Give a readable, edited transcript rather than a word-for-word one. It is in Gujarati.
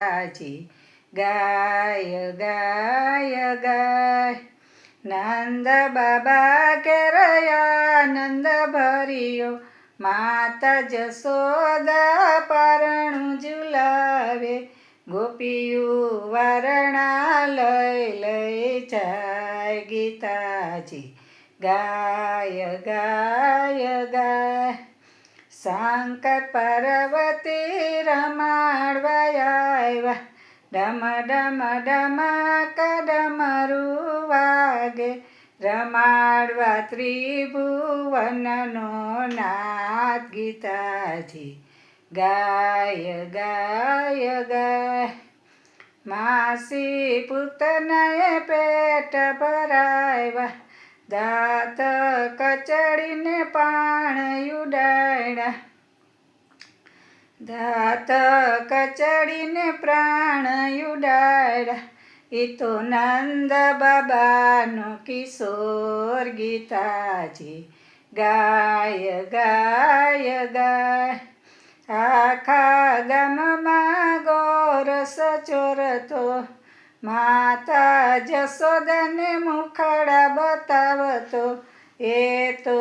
ગીતાજી ગાય ગાય ગાય નંદ બાબા કેરયા નંદ ભર્યો માતા જશોદા પરણું ઝુલાવે ગોપીયું વારણા લઈ લઈ જાય ગીતાજી ગાય ગાય ગાય શંકર પાર્વતી રમાડવા આવ્યા ડમ ડમ ડમક ડમરું વાગે રમાડવા ત્રિભુવનનો નાથ ગીતાજી ગાય ગાય ગાય માસી પૂતનાએ પેટ ભરાવ્યા દાંત કચડીને પાણ ઉડાડ્યા દાંત કચડીને પ્રાણ ઉડાડ્યા એ તો નંદ બાબાનો કિશોર ગીતાજી ગાય ગાય ગાય આખા ગામમાં ગોરસ ચોરતો માતા જશોદાને મુખડા બતાવતો એ તો